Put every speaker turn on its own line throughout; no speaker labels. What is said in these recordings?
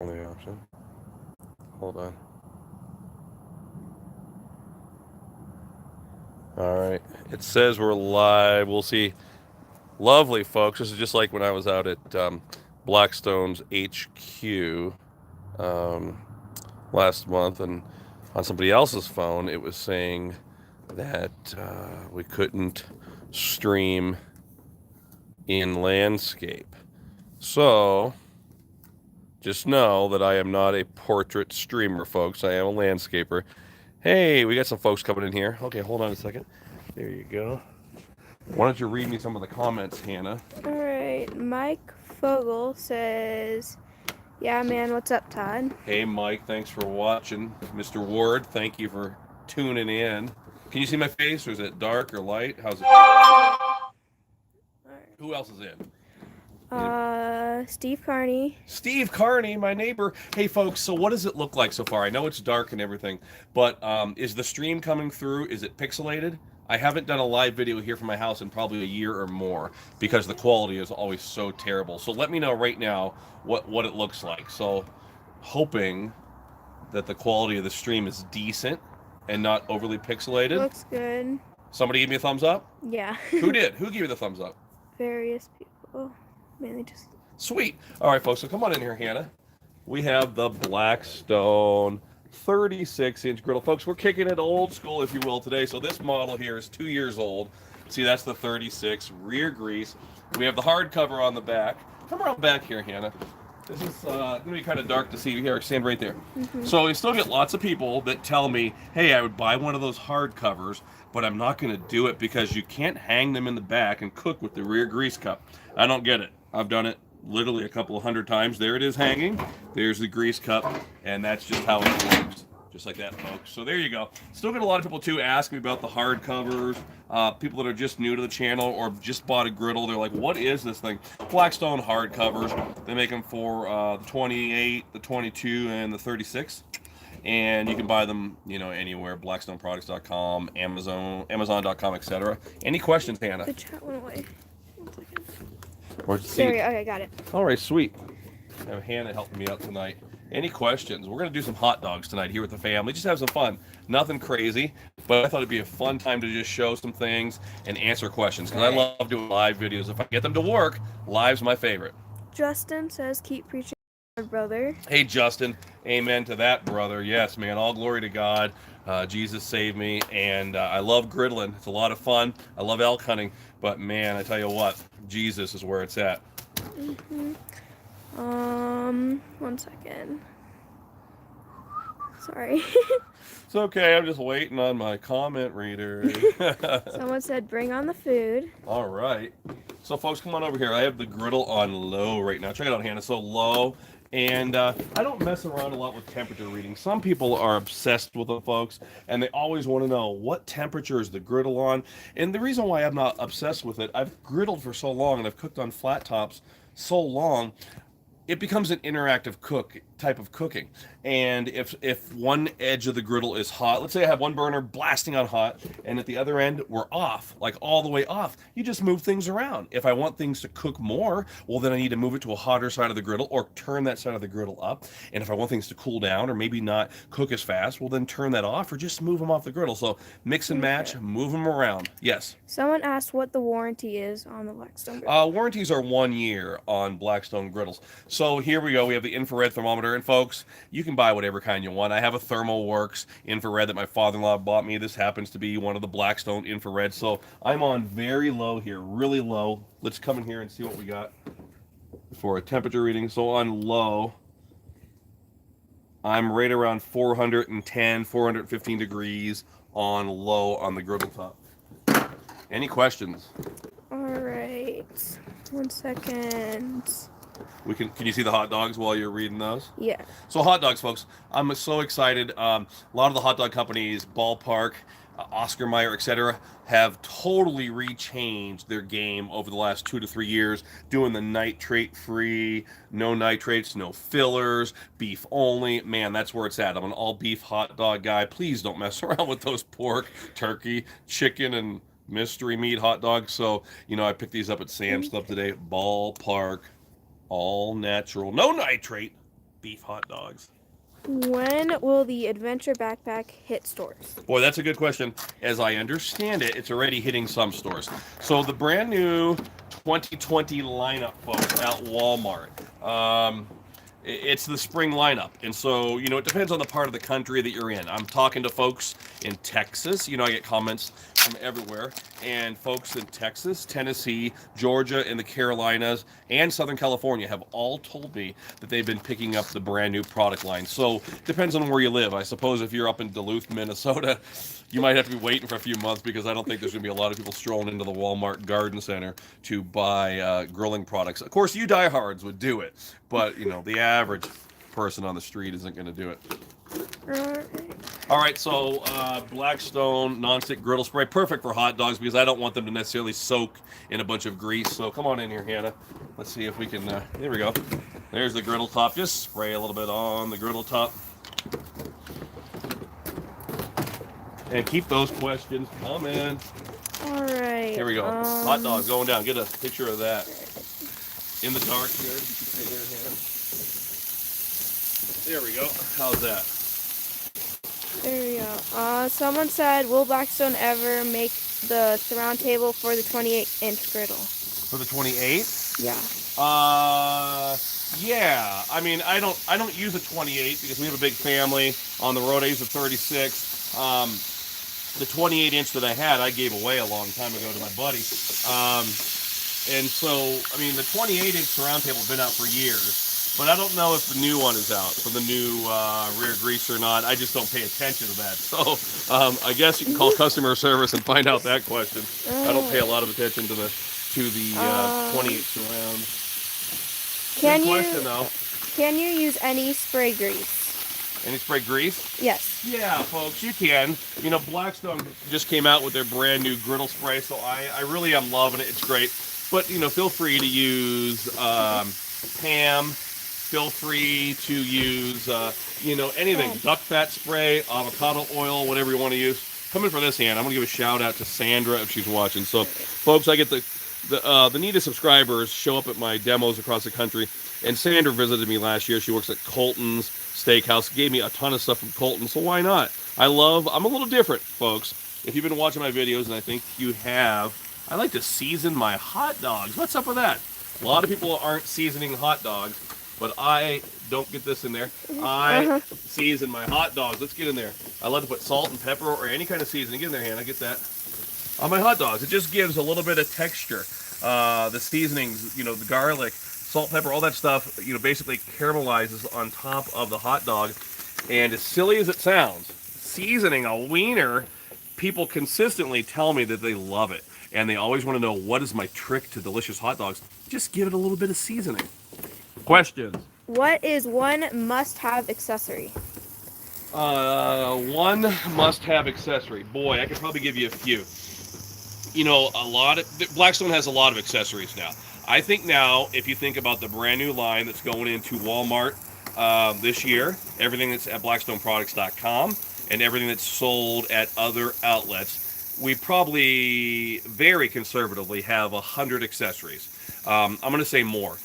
only option. Hold on. All right. It says we're live. We'll see. Lovely, folks. This is just like when I was out at Blackstone's HQ um, last month, and on somebody else's phone, it was saying that we couldn't stream in landscape. So just know that I am not a portrait streamer, folks. I am a landscaper. Hey, we got some folks coming in here. Okay, hold on a second. There you go. Why don't you read me some of the comments, Hannah?
All right, Mike Fogel says, "Yeah, man, what's up, Todd?"
Hey, Mike, thanks for watching. Mr. Ward, thank you for tuning in. Can you see my face, or is it dark or light? How's it? Who else is in?
Steve Carney.
Steve Carney, my neighbor. Hey, folks, so what does it look like so far? I know it's dark and everything, but is the stream coming through? Is it pixelated? I haven't done a live video here from my house in probably a year or more because the quality is always so terrible. So let me know right now what it looks like. So hoping that the quality of the stream is decent and not overly pixelated.
Looks good.
Somebody give me a thumbs up?
Yeah.
Who did? Who gave you the thumbs up?
Various people. Mainly just...
Sweet. All right, folks, so come on in here, Hannah. We have the Blackstone 36-inch griddle. Folks, we're kicking it old school, if you will, today. So this model here is 2 years old. See, that's the 36 rear grease. We have the hardcover on the back. Come around back here, Hannah. This is going to be kind of dark to see. Here, stand right there. So we still get lots of people that tell me, hey, I would buy one of those hardcovers, but I'm not going to do it because you can't hang them in the back and cook with the rear grease cup. I don't get it. I've done it literally a couple of hundred times. There it is hanging. There's the grease cup, and that's just how it works. Just like that, folks. So there you go. Still get a lot of people, too, ask me about the hardcovers. People that are just new to the channel or just bought a griddle. They're like, what is this thing? Blackstone hardcovers. They make them for the 28, the 22, and the 36. And you can buy them, you know, anywhere. BlackstoneProducts.com, Amazon.com, etc. Any questions, Hannah?
The chat went away. 1 second.
Where'd you see
There we
it?
go. Okay, got it.
All right, sweet. I have Hannah helping me out tonight. Any questions? We're going to do some hot dogs tonight here with the family. Just have some fun. Nothing crazy, but I thought it'd be a fun time to just show some things and answer questions because I love doing live videos. If I get them to work, live's my favorite.
Justin says, "Keep preaching, brother."
Hey, Justin. Amen to that, brother. Yes, man. All glory to God. Jesus saved me, and I love griddling. It's a lot of fun. I love elk hunting, but man, I tell you what, Jesus is where it's at.
1 second. Sorry.
It's okay. I'm just waiting on my comment reader.
Someone said, "Bring on the food."
All right. So, folks, come on over here. I have the griddle on low right now. Check it out, Hannah. So low. And I don't mess around a lot with temperature readings. Some people are obsessed with them, folks, and they always want to know what temperature is the griddle on. And the reason why I'm not obsessed with it, I've griddled for so long and I've cooked on flat tops so long, it becomes an interactive type of cooking. And if one edge of the griddle is hot, let's say I have one burner blasting on hot, and at the other end we're off, like all the way off, you just move things around. If I want things to cook more, well, then I need to move it to a hotter side of the griddle or turn that side of the griddle up. And if I want things to cool down or maybe not cook as fast, well, then turn that off or just move them off the griddle. So mix and match, move them around. Yes.
Someone asked what the warranty is on the Blackstone griddle.
Warranties are 1 year on Blackstone griddles. So here we go. We have the infrared thermometer. And folks, you can buy whatever kind you want. I have a ThermoWorks infrared that my father-in-law bought me. This happens to be one of the Blackstone infrared. So I'm on very low here, really low. Let's come in here and see what we got for a temperature reading. So on low, I'm right around 410, 415 degrees on low on the griddle top. Any questions?
All right. 1 second.
Can you see the hot dogs while you're reading those?
Yeah.
So hot dogs, folks. I'm so excited. A lot of the hot dog companies, Ballpark, Oscar Mayer, etc., have totally rechanged their game over the last 2 to 3 years, doing the nitrate-free, no nitrates, no fillers, beef only. Man, that's where it's at. I'm an all-beef hot dog guy. Please don't mess around with those pork, turkey, chicken, and mystery meat hot dogs. So, you know, I picked these up at Sam's Club today. Ballpark, all natural, no nitrate, beef hot dogs.
When will the Adventure Backpack hit stores?
Boy, that's a good question. As I understand it, it's already hitting some stores. So the brand new 2020 lineup, folks, at Walmart. It's the spring lineup. And so, it depends on the part of the country that you're in. I'm talking to folks in Texas. I get comments from everywhere. And folks in Texas, Tennessee, Georgia, and the Carolinas, and Southern California have all told me that they've been picking up the brand new product line. So, depends on where you live. I suppose if you're up in Duluth, Minnesota, you might have to be waiting for a few months because I don't think there's going to be a lot of people strolling into the Walmart Garden Center to buy grilling products. Of course, you diehards would do it, but the average person on the street isn't going to do it. All right, so Blackstone nonstick griddle spray, perfect for hot dogs because I don't want them to necessarily soak in a bunch of grease. So come on in here, Hannah. Let's see if we can. There we go. There's the griddle top. Just spray a little bit on the griddle top. And keep those questions coming.
All right.
Here we go. Hot dogs going down. Get a picture of that. In the dark here. You can see there, Hannah. There we go. How's that?
There we go. Someone said, will Blackstone ever make the round table for the 28-inch griddle?
For the 28?
Yeah.
Yeah. I mean, I don't use a 28 because we have a big family. On the road, I use a 36. The 28-inch that I had, I gave away a long time ago to my buddy. And so, I mean, the 28-inch surround table has been out for years, but I don't know if the new one is out for the new rear grease or not. I just don't pay attention to that. So I guess you can call customer service and find out that question. I don't pay a lot of attention to the 28 surround. Good question, though.
Can you use any spray grease?
Any spray grease?
Yes.
Yeah, folks, you can. Blackstone just came out with their brand new griddle spray, so I really am loving it. It's great. But, feel free to use Pam. Feel free to use, anything. Duck fat spray, avocado oil, whatever you want to use. Come in for this, Hannah. I'm going to give a shout out to Sandra if she's watching. So, folks, I get the neatest subscribers show up at my demos across the country. And Sandra visited me last year. She works at Colton's Steakhouse. Gave me a ton of stuff from Colton, so why not? I'm a little different, folks. If you've been watching my videos, and I think you have, I like to season my hot dogs. What's up with that? A lot of people aren't seasoning hot dogs, but I don't get this in there. I season my hot dogs. Let's get in there. I love to put salt and pepper or any kind of seasoning. Get in there, Hannah. Get that on my hot dogs. It just gives a little bit of texture. The seasonings, the garlic, salt, pepper, all that stuff, basically caramelizes on top of the hot dog. And as silly as it sounds, seasoning a wiener, people consistently tell me that they love it. And they always want to know, what is my trick to delicious hot dogs? Just give it a little bit of seasoning. Questions? What is one must-have accessory? One must-have accessory. Boy, I could probably give you a few. Blackstone has a lot of accessories now. I think now, if you think about the brand new line that's going into Walmart this year, everything that's at blackstoneproducts.com and everything that's sold at other outlets, we probably, very conservatively, have 100 accessories. I'm going to say more.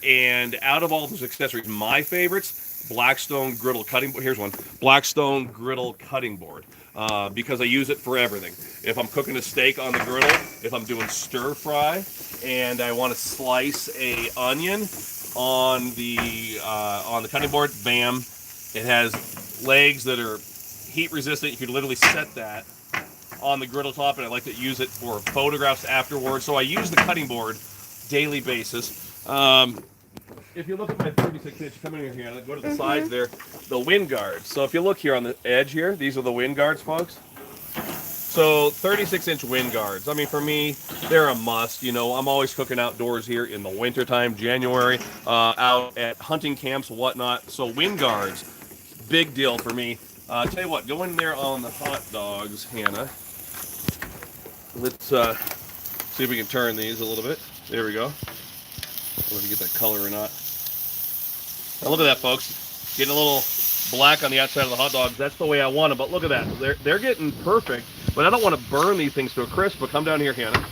And out of all those accessories, my favorites, Blackstone Griddle Cutting Board. Here's one. Blackstone Griddle Cutting Board. Because I use it for everything. If I'm cooking a steak on the griddle, if I'm doing stir fry, and I want to slice a onion on the cutting board, bam! It has legs that are heat resistant. You could literally set that on the griddle top, and I like to use it for photographs afterwards. So I use the cutting board daily basis. If you look at my 36-inch, come in here, go to the sides there, the wind guards. So if you look here on the edge here, these are the wind guards, folks. So 36-inch wind guards. I mean, for me, they're a must. I'm always cooking outdoors here in the wintertime, January, out at hunting camps, whatnot. So wind guards, big deal for me. Tell you what, go in there on the hot dogs, Hannah. Let's see if we can turn these a little bit. There we go. I don't know if you get that color or not. Now look at that, folks. Getting a little black on the outside of the hot dogs. That's the way I want them, but look at that. They're getting perfect, but I don't want to burn these things to a crisp, but come down here, Hannah.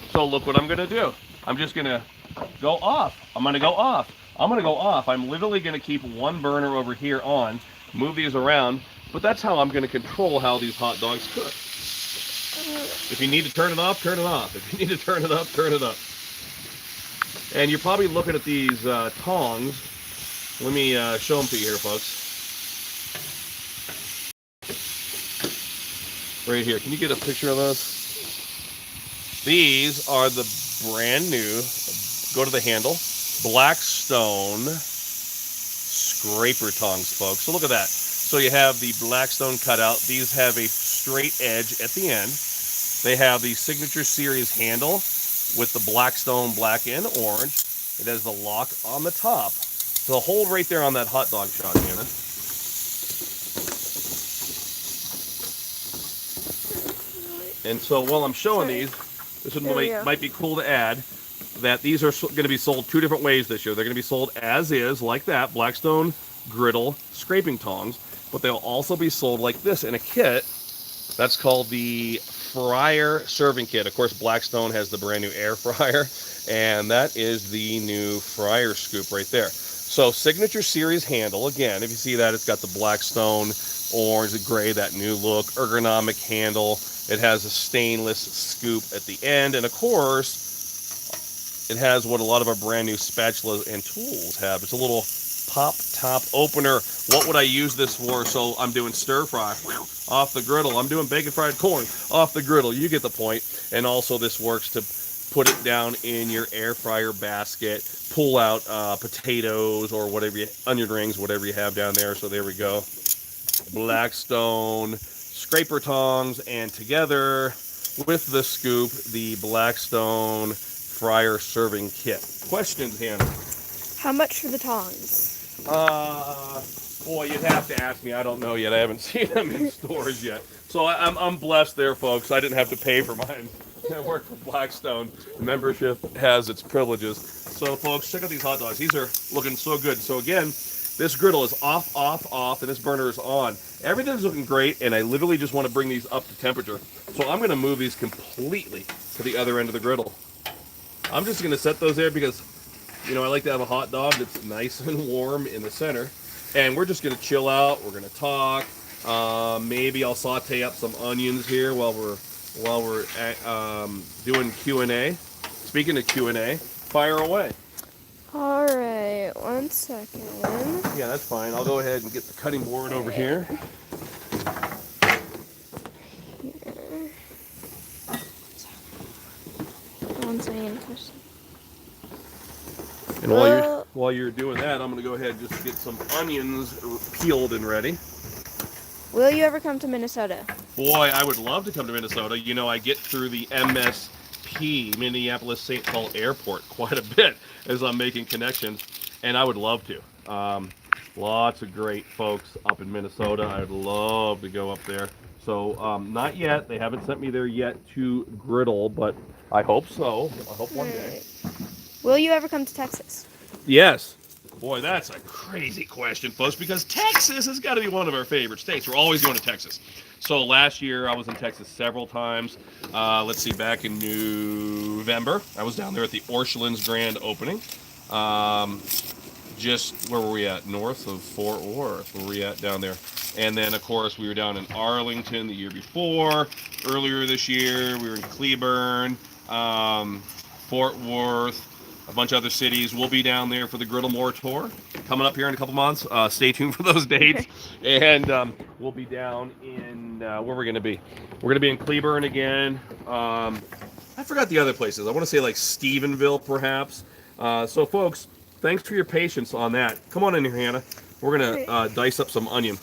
So look what I'm going to do. I'm just going to go off. I'm going to go off. I'm going to go off. I'm literally going to keep one burner over here on, move these around, but that's how I'm going to control how these hot dogs cook. If you need to turn it off, turn it off. If you need to turn it up, turn it up. And you're probably looking at these tongs. Let me show them to you here, folks. Right here. Can you get a picture of those? These are the brand new, go to the handle, Blackstone scraper tongs, folks. So look at that. So you have the Blackstone cutout. These have a straight edge at the end. They have the Signature Series handle with the Blackstone black and orange. It has the lock on the top. So hold right there on that hot dog shot, Hannah. And so while I'm showing these, this one might be cool to add, that these are going to be sold two different ways this year. They're going to be sold as is, like that, Blackstone Griddle scraping tongs, but they'll also be sold like this in a kit. That's called the fryer serving kit. Of course, Blackstone has the brand new air fryer, and that is the new fryer scoop right there. So Signature Series handle, again, if you see that, it's got the Blackstone orange, the gray, that new look, ergonomic handle. It has a stainless scoop at the end, and of course, it has what a lot of our brand new spatulas and tools have. It's a little pop top opener. What would I use this for? So I'm doing stir fry off the griddle. I'm doing bacon fried corn off the griddle. You get the point. And also this works to put it down in your air fryer basket, pull out potatoes or whatever, onion rings, whatever you have down there. So there we go. Blackstone scraper tongs, and together with the scoop, the Blackstone fryer serving kit. Questions, Hannah?
How much for the tongs?
Boy, you'd have to ask me. I don't know yet. I haven't seen them in stores yet. So I'm blessed there, folks. I didn't have to pay for mine. I work for Blackstone. Membership has its privileges. So, folks, check out these hot dogs. These are looking so good. So, again, this griddle is off, and this burner is on. Everything's looking great, and I literally just want to bring these up to temperature. So I'm going to move these completely to the other end of the griddle. I'm just going to set those there because, you know, I like to have a hot dog that's nice and warm in the center. And we're just going to chill out. We're going to talk. Maybe I'll saute up some onions here while we're doing Q&A. Speaking of Q&A, fire away.
All right, 1 second.
Yeah, that's fine. I'll go ahead and get the cutting board over here.
One second.
And while you're doing that, I'm going to go ahead and just get some onions peeled and ready.
Will you ever come to Minnesota?
Boy, I would love to come to Minnesota. You know, I get through the MSP, Minneapolis-St. Paul Airport, quite a bit as I'm making connections, and I would love to. Lots of great folks up in Minnesota. I'd love to go up there. So, not yet. They haven't sent me there yet to griddle, but I hope so. I hope one day.
Will you ever come to Texas?
Yes. Boy, that's a crazy question, folks, because Texas has got to be one of our favorite states. We're always going to Texas. So last year, I was in Texas several times. Let's see, back in November, I was down there at the Orchlands grand opening. Just, where were we at? North of Fort Worth, where were we at down there? And then, of course, we were down in Arlington the year before. Earlier this year, we were in Cleburne, Fort Worth, a bunch of other cities. We'll be down there for the Griddle More Tour coming up here in a couple months. Stay tuned for those dates. And we'll be down in, where we're going to be. We're going to be in Cleburne again. I forgot the other places. I want to say like Stephenville, perhaps. So, folks, thanks for your patience on that. Come on in here, Hannah. We're going to dice up some onion.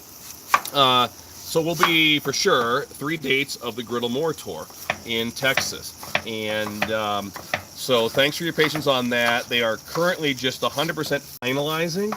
So we'll be, for sure, 3 dates of the Griddle More Tour in Texas. And so thanks for your patience on that. They are currently just 100% finalizing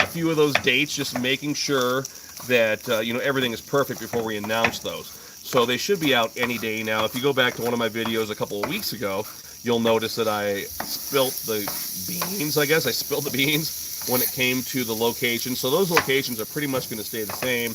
a few of those dates, just making sure that you know, everything is perfect before we announce those. So they should be out any day now. If you go back to one of my videos a couple of weeks ago, you'll notice that I spilt the beans, I guess. I spilled the beans when it came to the location. So those locations are pretty much going to stay the same.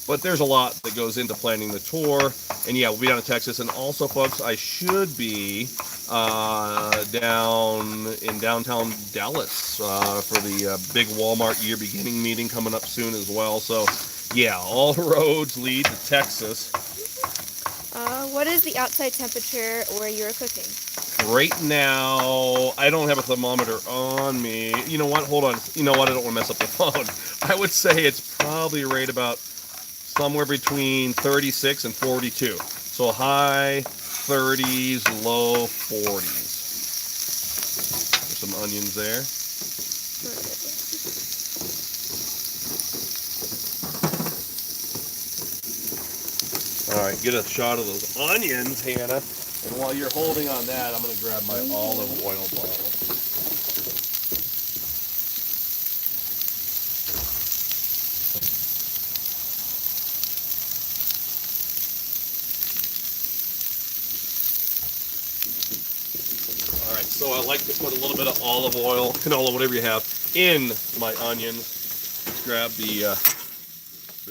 But there's a lot that goes into planning the tour. And yeah, we'll be down in Texas. And also, folks, I should be down in downtown Dallas for the big Walmart year beginning meeting coming up soon as well. So yeah, all roads lead to Texas.
What is the outside temperature where you're cooking?
Right now, I don't have a thermometer on me. You know what? Hold on. You know what? I don't want to mess up the phone. I would say it's probably right about somewhere between 36 and 42. So high 30s, low 40s. There's some onions there. All right, get a shot of those onions, Hannah. And while you're holding on that, I'm going to grab my olive oil bottle. All right, so I like to put a little bit of olive oil, canola, whatever you have, in my onions. Grab the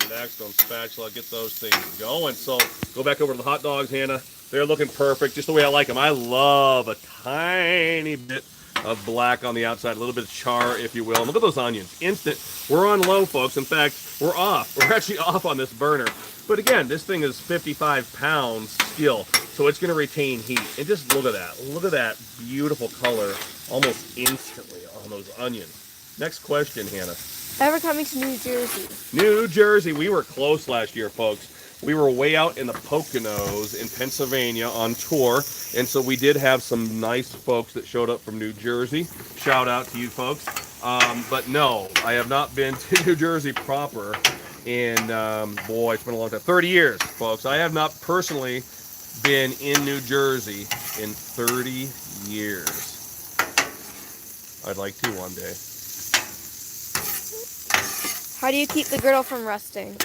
Blackstone spatula, get those things going. So go back over to the hot dogs, Hannah. They're looking perfect, just the way I like them. I love a tiny bit of black on the outside, a little bit of char, if you will. And look at those onions, instant. We're on low, folks. In fact, we're off. We're actually off on this burner. But again, this thing is 55 pounds still, so it's going to retain heat. And just look at that. Look at that beautiful color almost instantly on those onions. Next question, Hannah.
Ever coming to New Jersey?
New Jersey. We were close last year, folks. We were way out in the Poconos in Pennsylvania on tour, and so we did have some nice folks that showed up from New Jersey. Shout out to you folks. But no, I have not been to New Jersey proper in, boy, it's been a long time. 30 years, folks. I have not personally been in New Jersey in 30 years. I'd like to one day.
How do you keep the griddle from rusting?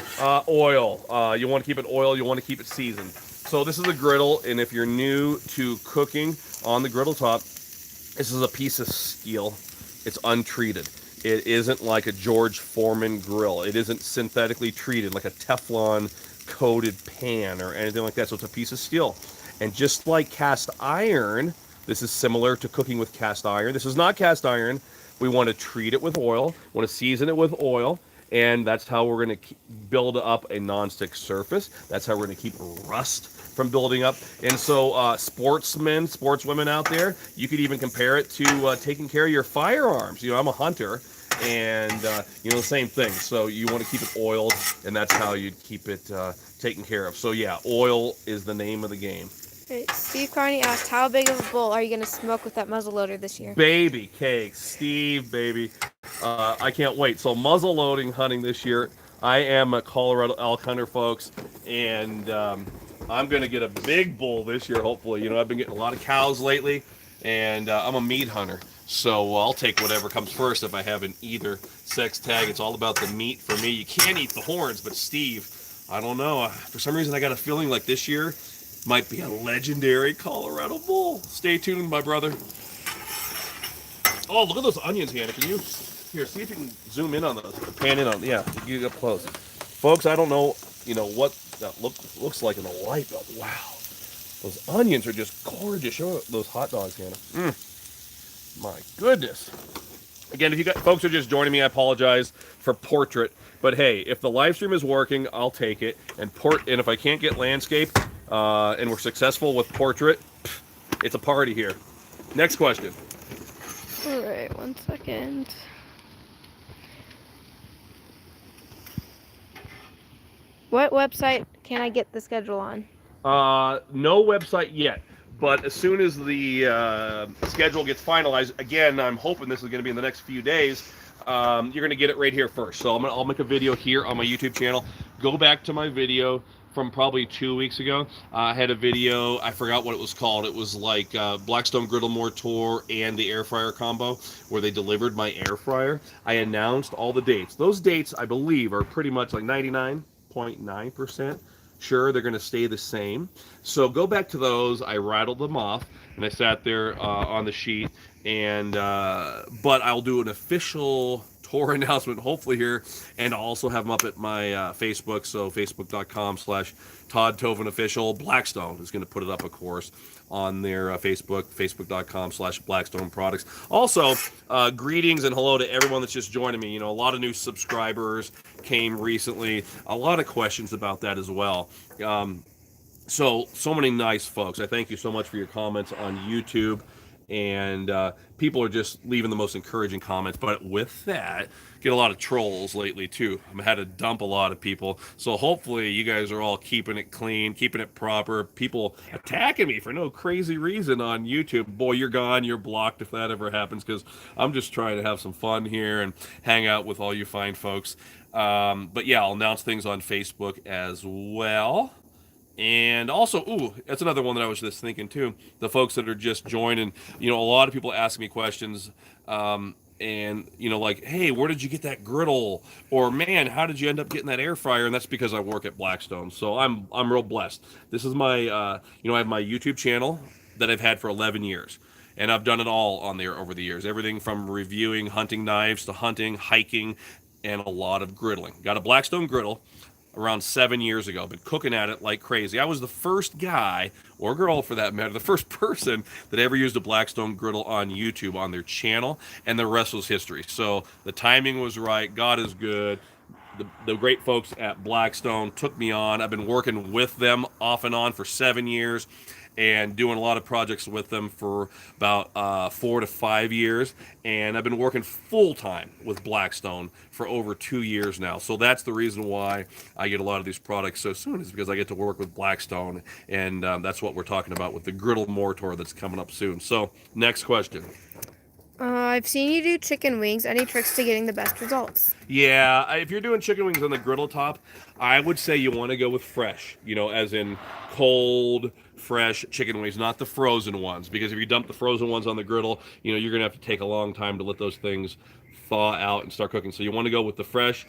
Oil. You want to keep it oil. You want to keep it seasoned. So this is a griddle, and if you're new to cooking on the griddle top, this is a piece of steel. It's untreated. It isn't like a George Foreman grill. It isn't synthetically treated like a Teflon coated pan or anything like that. So it's a piece of steel. And just like cast iron, this is similar to cooking with cast iron. This is not cast iron. We want to treat it with oil. We want to season it with oil. And that's how we're going to build up a nonstick surface. That's how we're going to keep rust from building up. And so sportsmen, sportswomen out there, you could even compare it to taking care of your firearms. You know, I'm a hunter, and, you know, the same thing. So you want to keep it oiled, and that's how you'd keep it taken care of. So, yeah, oil is the name of the game.
Okay, Steve Carney asked, how big of a bull are you going to smoke with that muzzleloader this year?
Baby cakes, Steve, baby. I can't wait. So muzzle loading hunting this year. I am a Colorado elk hunter, folks, and I'm going to get a big bull this year, hopefully. You know, I've been getting a lot of cows lately, and I'm a meat hunter. So I'll take whatever comes first if I have an either sex tag. It's all about the meat for me. You can't eat the horns, but Steve, I don't know. For some reason, I got a feeling like this year might be a legendary Colorado bull. Stay tuned, my brother. Oh, look at those onions, Hannah. Can you, here, see if you can zoom in on those. Pan in on, yeah, you get up close. Folks, I don't know, you know, what that looks like in the light, but wow. Those onions are just gorgeous. Show those hot dogs, Hannah. My goodness. Again, if you folks are just joining me, I apologize for portrait. But hey, if the live stream is working, I'll take it. And if I can't get landscape, and we're successful with portrait, it's a party here. Next question.
All right, 1 second. What website can I get the schedule on?
No website yet, but as soon as the schedule gets finalized, again, I'm hoping this is going to be in the next few days. You're going to get it right here first. So I'll make a video here on my YouTube channel. Go back to my video from probably 2 weeks ago. I had a video, I forgot what it was called. It was like Blackstone Griddle Mortar and the air fryer combo, where they delivered my air fryer. I announced all the dates. Those dates, I believe, are pretty much like 99.9% sure they're going to stay the same. So go back to those. I rattled them off, and I sat there on the sheet, And but I'll do an official tour announcement hopefully here, and I'll also have them up at my Facebook. So facebook.com/Todd Toven official. Blackstone is going to put it up, of course, on their Facebook, facebook.com/Blackstone products. Also, greetings and hello to everyone that's just joining me. You know, a lot of new subscribers came recently. A lot of questions about that as well. So many nice folks. I thank you so much for your comments on YouTube, and people are just leaving the most encouraging comments. But with that, get a lot of trolls lately too. I've had to dump a lot of people. So hopefully you guys are all keeping it clean, keeping it proper. People attacking me for no crazy reason on YouTube. Boy, you're gone. You're blocked if that ever happens, because I'm just trying to have some fun here and hang out with all you fine folks. But yeah, I'll announce things on Facebook as well. And also, ooh, that's another one that I was just thinking too. The folks that are just joining, you know, a lot of people ask me questions, and you know, like, hey, where did you get that griddle? Or man, how did you end up getting that air fryer? And that's because I work at Blackstone, so I'm real blessed. This is my, you know, I have my YouTube channel that I've had for 11 years. And I've done it all on there over the years. Everything from reviewing hunting knives to hunting, hiking, and a lot of griddling. Got a Blackstone griddle around 7 years ago. Been cooking at it like crazy. I was the first guy, or girl for that matter, the first person that ever used a Blackstone griddle on YouTube on their channel, and the rest was history. So the timing was right. God is good. The great folks at Blackstone took me on. I've been working with them off and on for 7 years, and doing a lot of projects with them for about 4 to 5 years. And I've been working full time with Blackstone for over 2 years now. So that's the reason why I get a lot of these products so soon, is because I get to work with Blackstone. And that's what we're talking about with the griddle mortar that's coming up soon. So next question.
I've seen you do chicken wings. Any tricks to getting the best results?
Yeah, if you're doing chicken wings on the griddle top, I would say you want to go with fresh, you know, as in cold, fresh chicken wings, not the frozen ones. Because if you dump the frozen ones on the griddle, you know, you're going to have to take a long time to let those things thaw out and start cooking. So you want to go with the fresh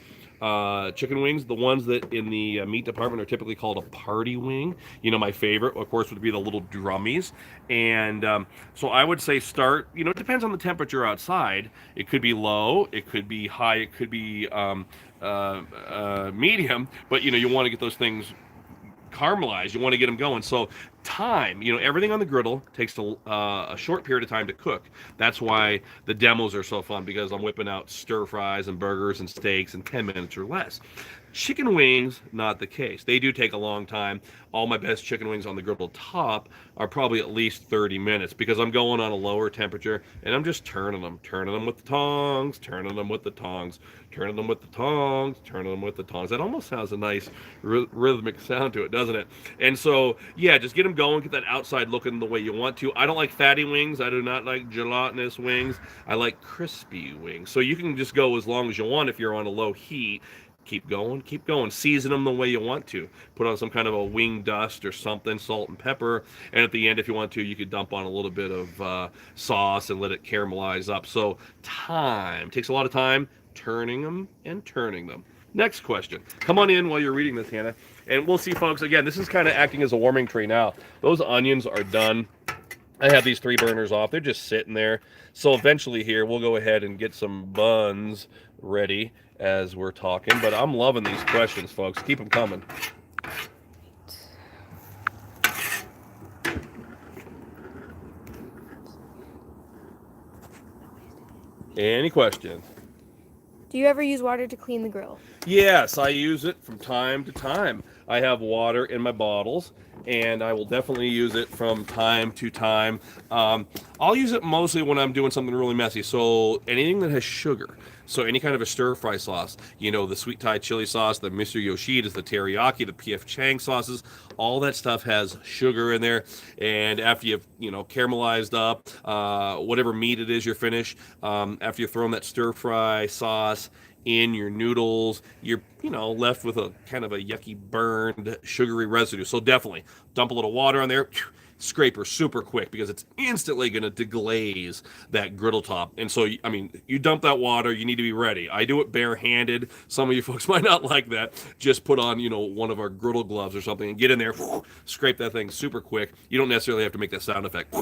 chicken wings. The ones that in the meat department are typically called a party wing. You know, my favorite, of course, would be the little drummies. And so I would say start, you know, it depends on the temperature outside. It could be low, it could be high, it could be medium, but, you know, you want to get those things caramelized. You want to get them going. So time, you know, everything on the griddle takes a short period of time to cook. That's why the demos are so fun, because I'm whipping out stir fries and burgers and steaks in 10 minutes or less. Chicken wings, not the case. They do take a long time. All my best chicken wings on the griddle top are probably at least 30 minutes, because I'm going on a lower temperature and I'm just turning them with the tongs, turning them with the tongs, turning them with the tongs, turning them with the tongs. That almost has a nice rhythmic sound to it, doesn't it? And so, yeah, just get them going, get that outside looking the way you want to. I don't like fatty wings. I do not like gelatinous wings. I like crispy wings. So you can just go as long as you want if you're on a low heat. Keep going. Season them the way you want to. Put on some kind of a wing dust or something, salt and pepper. And at the end, if you want to, you could dump on a little bit of sauce and let it caramelize up. So time. Takes a lot of time turning them and turning them. Next question. Come on in while you're reading this, Hannah. And we'll see, folks. Again, this is kind of acting as a warming tray now. Those onions are done. I have these 3 burners off. They're just sitting there. So eventually here, we'll go ahead and get some buns ready as we're talking. But I'm loving these questions, folks. Keep them coming. Any questions?
Do you ever use water to clean the grill?
Yes, I use it from time to time. I have water in my bottles, and I will definitely use it from time to time. I'll use it mostly when I'm doing something really messy. So anything that has sugar. So any kind of a stir-fry sauce, you know, the sweet Thai chili sauce, the Mr. Yoshi's, the teriyaki, the P.F. Chang sauces, all that stuff has sugar in there. And after you've, you know, caramelized up whatever meat it is you're finished, after you've thrown that stir-fry sauce in your noodles, you're, you know, left with a kind of a yucky burned sugary residue. So definitely dump a little water on there, scraper super quick because it's instantly going to deglaze that griddle top. And so, I mean, you dump that water, you need to be ready. I do it barehanded. Some of you folks might not like that. Just put on, one of our griddle gloves or something and get in there, scrape that thing super quick. You don't necessarily have to make that sound effect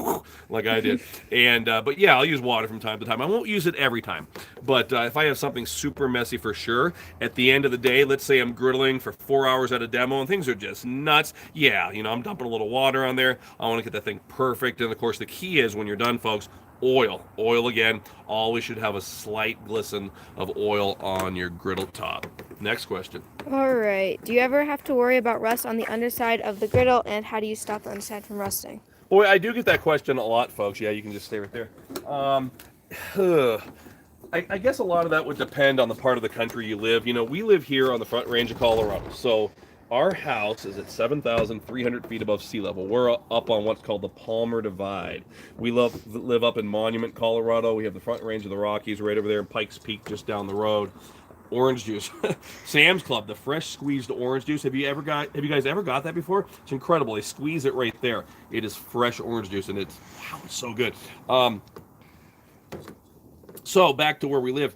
like I did. And, but yeah, I'll use water from time to time. I won't use it every time. But if I have something super messy for sure, at the end of the day, let's say I'm griddling for 4 hours at a demo and things are just nuts. Yeah, I'm dumping a little water on there. I want to get that thing perfect. And of course, the key is when you're done, folks, oil. Oil again. Always should have a slight glisten of oil on your griddle top. Next question.
All right. Do you ever have to worry about rust on the underside of the griddle, and how do you stop the underside from rusting?
Boy, I do get that question a lot, folks. Yeah, you can just stay right there. I guess a lot of that would depend on the part of the country you live. We live here on the Front Range of Colorado. So our house is at 7,300 feet above sea level. We're up on what's called the Palmer Divide. We live up in Monument, Colorado. We have the Front Range of the Rockies right over there, and Pikes Peak just down the road. Orange juice, Sam's Club, the fresh squeezed orange juice. Have you guys ever got that before? It's incredible. They squeeze it right there. It is fresh orange juice, and it's so good. So back to where we live.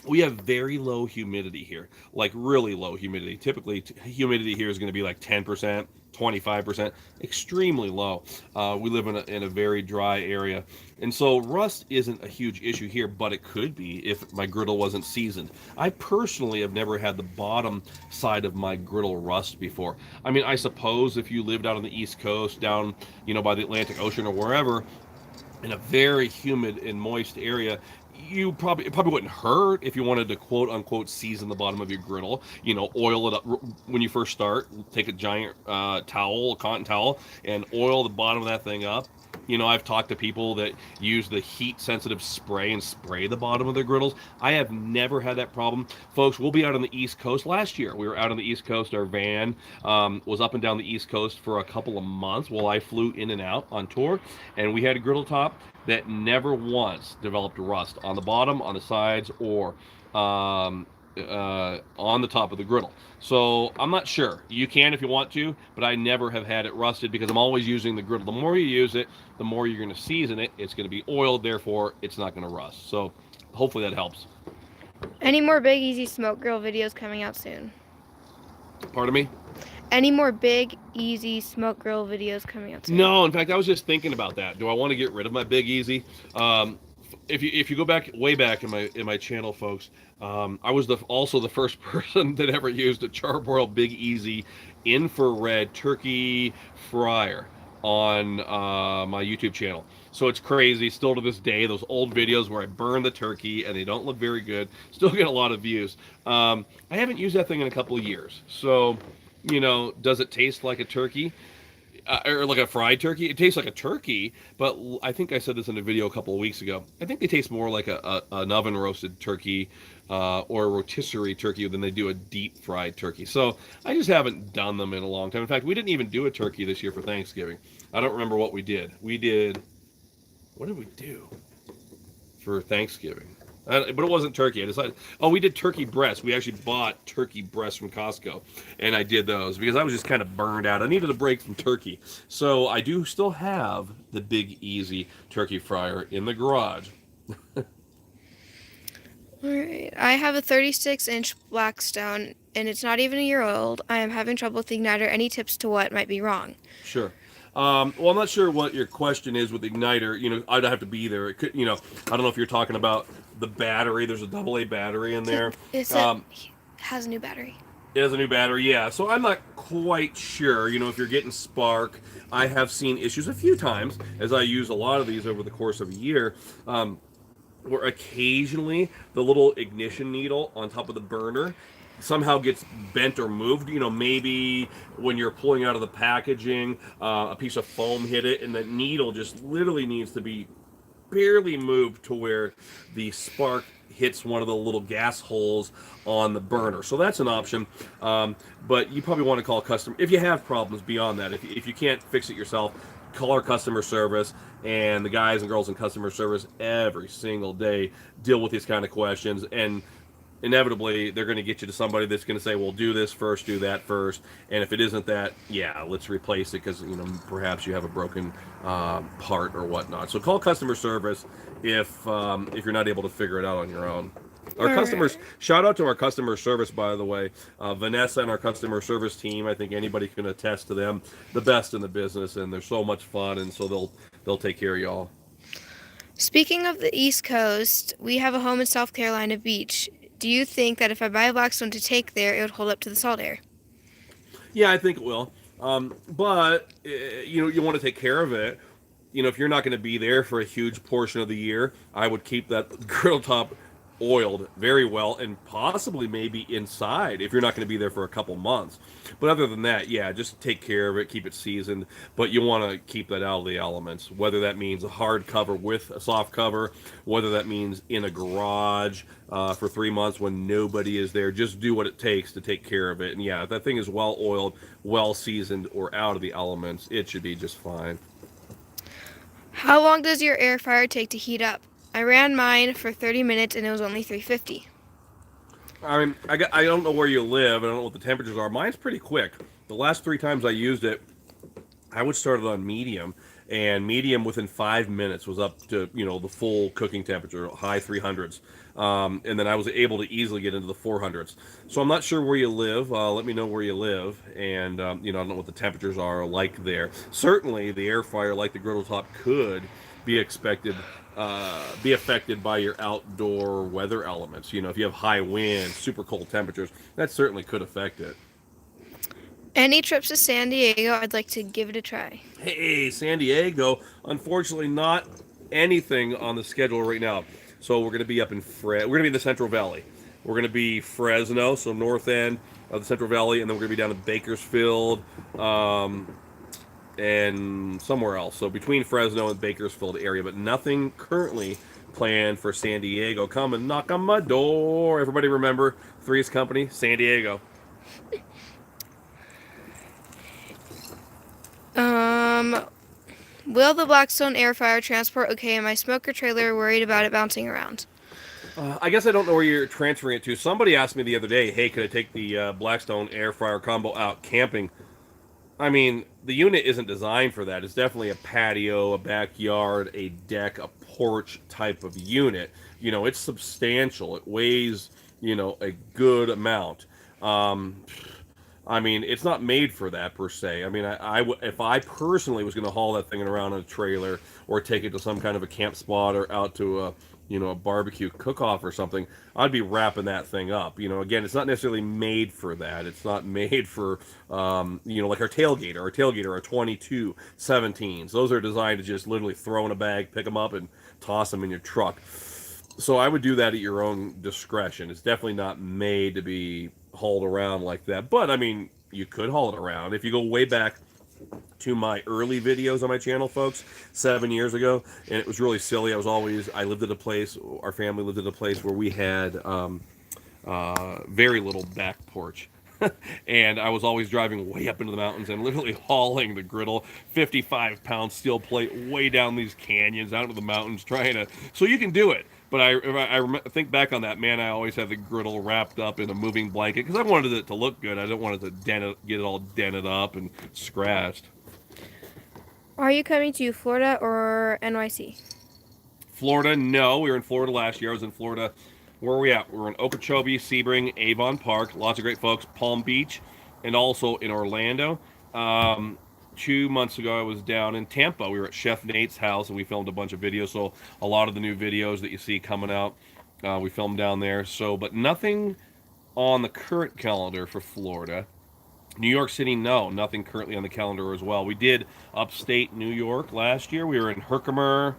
We have very low humidity here, like really low humidity. Typically, humidity here is going to be like 10%, 25%, extremely low. We live in a very dry area. And so rust isn't a huge issue here, but it could be if my griddle wasn't seasoned. I personally have never had the bottom side of my griddle rust before. I mean, I suppose if you lived out on the East Coast, down, by the Atlantic Ocean or wherever, in a very humid and moist area, it probably wouldn't hurt if you wanted to quote unquote season the bottom of your griddle. Oil it up when you first start. Take a giant a cotton towel, and oil the bottom of that thing up. I've talked to people that use the heat sensitive spray and spray the bottom of their griddles. I have never had that problem. Folks, we'll be out on the East Coast. Last year we were out on the East Coast. Our van was up and down the East Coast for a couple of months while I flew in and out on tour, and we had a griddle top that never once developed rust on the bottom, on the sides, or on the top of the griddle. So I'm not sure. You can if you want to, but I never have had it rusted because I'm always using the griddle. The more you use it, the more you're going to season it. It's going to be oiled, therefore it's not going to rust. So hopefully that helps.
Any more Big Easy Smoke Grill videos coming out soon?
Pardon me?
Any more Big Easy Smoke Grill videos coming out soon?
No, in fact, I was just thinking about that. Do I want to get rid of my Big Easy? If you go way back in my channel, folks, I was also the first person that ever used a Charbroil Big Easy infrared turkey fryer on my YouTube channel. So it's crazy. Still to this day, those old videos where I burn the turkey and they don't look very good still get a lot of views. I haven't used that thing in a couple of years. So, does it taste like a turkey? Or like a fried turkey? It tastes like a turkey, but I think I said this in a video a couple of weeks ago. I think they taste more like an oven roasted turkey or a rotisserie turkey than they do a deep fried turkey. So I just haven't done them in a long time. In fact, we didn't even do a turkey this year for Thanksgiving. I don't remember what we did. What did we do for Thanksgiving? But it wasn't turkey. I decided, we did turkey breasts. We actually bought turkey breasts from Costco, and I did those because I was just kind of burned out. I needed a break from turkey. So I do still have the Big Easy turkey fryer in the garage.
All right. I have a 36-inch Blackstone, and it's not even a year old. I am having trouble with the igniter. Any tips to what might be wrong?
Sure. Well, I'm not sure what your question is with the igniter. I'd have to be there. It could, I don't know if you're talking about the battery. There's a AA battery in there.
It has a new battery.
It has a new battery, yeah. So I'm not quite sure, if you're getting spark. I have seen issues a few times, as I use a lot of these over the course of a year, where occasionally the little ignition needle on top of the burner somehow gets bent or moved. Maybe when you're pulling out of the packaging, a piece of foam hit it, and the needle just literally needs to be barely moved to where the spark hits one of the little gas holes on the burner. So that's an option. But you probably want to call customer if you have problems beyond that. If you can't fix it yourself, call our customer service, and the guys and girls in customer service every single day deal with these kind of questions. And inevitably they're going to get you to somebody that's going to say, well, do this first, do that first, and if it isn't that, yeah, let's replace it because perhaps you have a broken part or whatnot. So call customer service if you're not able to figure it out on your own. Our
All
customers,
right.
shout out to our customer service, by the way. Vanessa and our customer service team, I think anybody can attest to them, the best in the business, and they're so much fun, and so they'll take care of y'all.
Speaking of the East Coast, we have a home in South Carolina Beach. Do you think that if I buy a Blackstone to take there, it would hold up to the salt air?
Yeah, I think it will. But you want to take care of it. If you're not going to be there for a huge portion of the year, I would keep that griddle top oiled very well and possibly maybe inside if you're not going to be there for a couple months. But other than that, yeah, just take care of it, keep it seasoned. But you want to keep that out of the elements, whether that means a hard cover with a soft cover, whether that means in a garage for 3 months when nobody is there. Just do what it takes to take care of it. And yeah, if that thing is well oiled, well seasoned, or out of the elements, it should be just fine.
How long does your air fryer take to heat up? I ran mine for 30 minutes and it was only 350.
I mean, I don't know where you live. I don't know what the temperatures are. Mine's pretty quick. The last 3 times I used it, I would start it on medium, and medium within 5 minutes was up to the full cooking temperature, high 300s, and then I was able to easily get into the 400s. So I'm not sure where you live. Let me know where you live, and I don't know what the temperatures are like there. Certainly, the air fryer, like the griddle top, could be be affected by your outdoor weather elements. If you have high winds, super cold temperatures, that certainly could affect it.
Any trips to San Diego? I'd like to give it a try.
Hey, San Diego. Unfortunately, not anything on the schedule right now. So we're going to be up in we're going to be in the Central Valley. We're going to be Fresno, so north end of the Central Valley, and then we're going to be down in Bakersfield and somewhere else. So between Fresno and Bakersfield area, but nothing currently planned for San Diego. Come and knock on my door. Everybody remember Three's Company, San Diego.
Will the Blackstone air fryer transport okay in my smoker trailer? Worried about it bouncing around.
I guess I don't know where you're transferring it to. Somebody asked me the other day, hey, could I take the Blackstone air fryer combo out camping? I mean, the unit isn't designed for that. It's definitely a patio, a backyard, a deck, a porch type of unit. It's substantial. It weighs, a good amount. I mean, it's not made for that per se. I mean, if I personally was going to haul that thing around in a trailer or take it to some kind of a camp spot or out to a barbecue cook-off or something, I'd be wrapping that thing up. Again, it's not necessarily made for that. It's not made for, like our tailgater, our 22 17s. Those are designed to just literally throw in a bag, pick them up, and toss them in your truck. So I would do that at your own discretion. It's definitely not made to be hauled around like that. But I mean, you could haul it around. If you go way back to my early videos on my channel, folks, 7 years ago, and it was really silly. I lived at a place, our family lived at a place where we had very little back porch. And I was always driving way up into the mountains and literally hauling the griddle, 55-pound steel plate, way down these canyons, out into the mountains, so you can do it. But I think back on that, man, I always had the griddle wrapped up in a moving blanket because I wanted it to look good. I didn't want it to get it all dented up and scratched.
Are you coming to Florida or NYC?
Florida, no. We were in Florida last year. I was in Florida. Where are we at? We're in Okeechobee, Sebring, Avon Park. Lots of great folks. Palm Beach, and also in Orlando. 2 months ago, I was down in Tampa. We were at Chef Nate's house, and we filmed a bunch of videos. So a lot of the new videos that you see coming out, we filmed down there. But nothing on the current calendar for Florida. New York City, no, nothing currently on the calendar as well. We did upstate New York last year. We were in Herkimer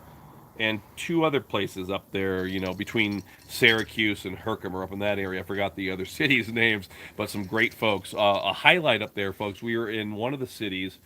and 2 other places up there, between Syracuse and Herkimer, up in that area. I forgot the other cities' names, but some great folks. A highlight up there, folks, we were in one of the cities.